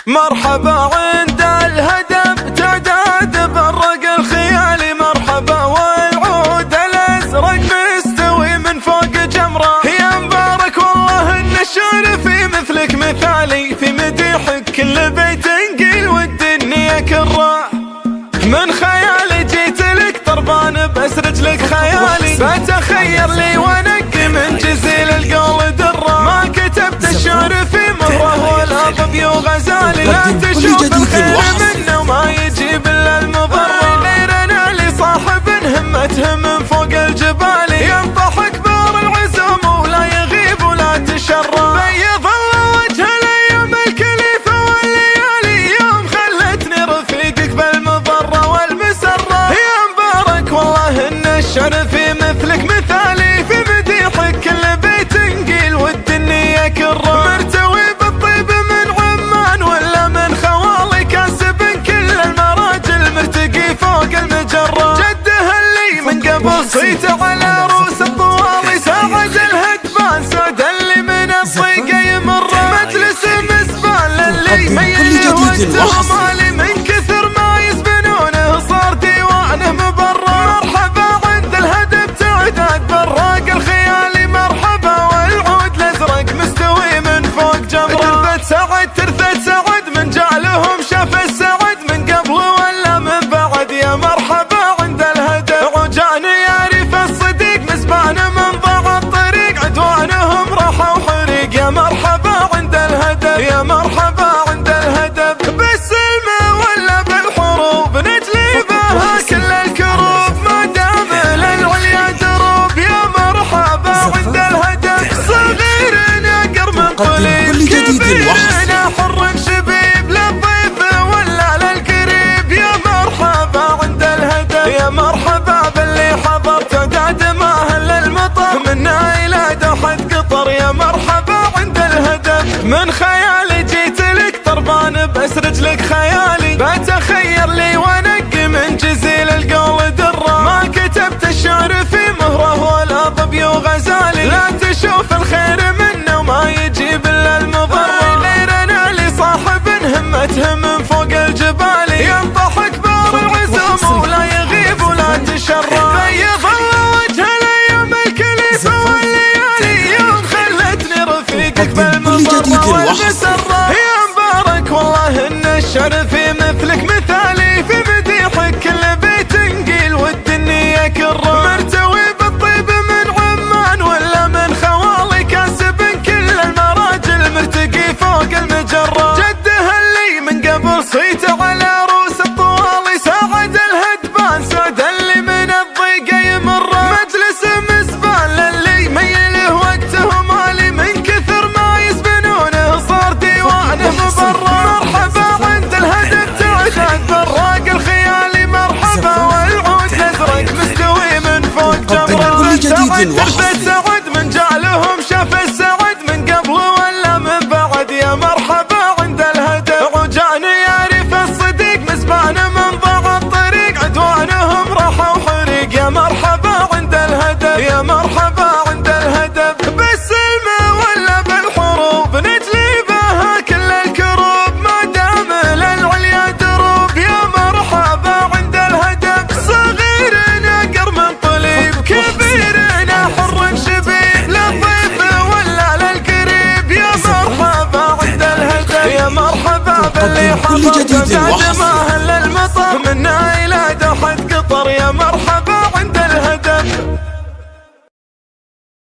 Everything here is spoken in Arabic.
مرحبا عند الهدف تعداد برق الخيال، مرحبا والعود الازرق مستوي من فوق جمره. يا مبارك والله ان الشعر في مثلك مثالي، في مديحك كل بيت نقيل والدنيا كره. من خيالي جيت لك طربان بس رجلك خيالي، بتخير لي ونقي من جزيل القول دره. ما كتبت الشعر في مره ولا ضبي وغزالي، لا تشوف الخير منه وما يجيب الا المضر. غيرنا لي صاحب همته من فوق الجبال، ينطح كبار العزوم ولا يغيب ولا تشرى. بيض الله وجه الايام الكليفه والليالي، يوم خلتني رفيقك بالمضره والمسره. يا مبارك والله ان الشعر في مثلك مثالي، في مديحك كل بيت نقيل والدنيا كره. مرتوي بالطيب من عمان ولا من خوالي، كاسب كل المراجل مرتقي فوق المجره. جده اللي من قبل صيته على روس الطوالي، ساعد الهدبان سعد اللي من الضيقه يمر. مجلس مسبال اللي ميل وجهه مالي، من كثر ما يسبنونه صار ديوانه مبرر. مرحبا عند الهدف تعداد براق الخيال، مرحبا والعود الازرق مستوي من فوق جمره. ترثت سعد من جعلهم شاف السعد من قبل ولا من بعد. يا مرحبا عند الهدف عجان يعرف الصديق، مسبان من ضاع الطريق عدوانهم راحوا حريق. يا مرحبا عند الهدف، يا مرحبا عند الهدف، بالسلم ولا بالحروب نجلي بها كل الكروب، ما دام للعليا دروب. يا مرحبا عند الهدف، صغيرنا قرم طليب، كبيرنا حر شبيب، للضيف ولا للقريب. يا مرحبا عند الهدف، يا مرحبا باللي حضر تعداد ما هل المطر، منا الى دوحة قطر. يا مرحبا عند الهدف، من خيالي جيت لك طربان بس رجلك خيالي، بتخير لي ونقي من جزيل القول دره. ما كتبت الشعر في مهره ولا ضبي وغزالي، لا تشوف الخير منه وما يجيب الا المضر. غيرنا لي صاحب همته من فوق الجبال، ينطح كبار العزوم ولا يغيب ولا تشرى. بيض الله وجه الايام الكليفه والليالي، يوم خلتني رفيقك بالمضره والمسره. يا مبارك والله ان الشعر في مثلك مثالي، في مديحك كل بيت نقيل والدنيا كره. مرتوي بالطيب من عمان ولا من خوالي، كاسب كل المراجل مرتقي فوق المجره. جده اللي من قبل صيته على روس الطوالي، ساعد الهدبان سعد اللي من الضيقه يمر. مجلس مسبال اللي ميله وقته مالي، من كثر ما يسبنونه صار ديوانه مبرر. مرحبا عند الهدف تعداد براق الخيال، مرحبا والعود الازرق مستوي من فوق جمره. ترثت سعد من جعلهم شاف السعد من قبل ولا من بعد. يا مرحبا عند الهدف عجان يعرف الصديق، مسبان من ضاع الطريق عدوانهم راحوا حريق. يا مرحبا عند الهدف، يا مرحبا عند الهدف، بالسلم ولا بالحروب نجلي بها كل الكروب، ما دام للعليا دروب. يا مرحبا عند الهدف، صغيرنا قرم طليب، كبيرنا حر شبيب، للضيف ولا للقريب. يا مرحبا عند الهدف، يا مرحبا باللي حضر تعداد ما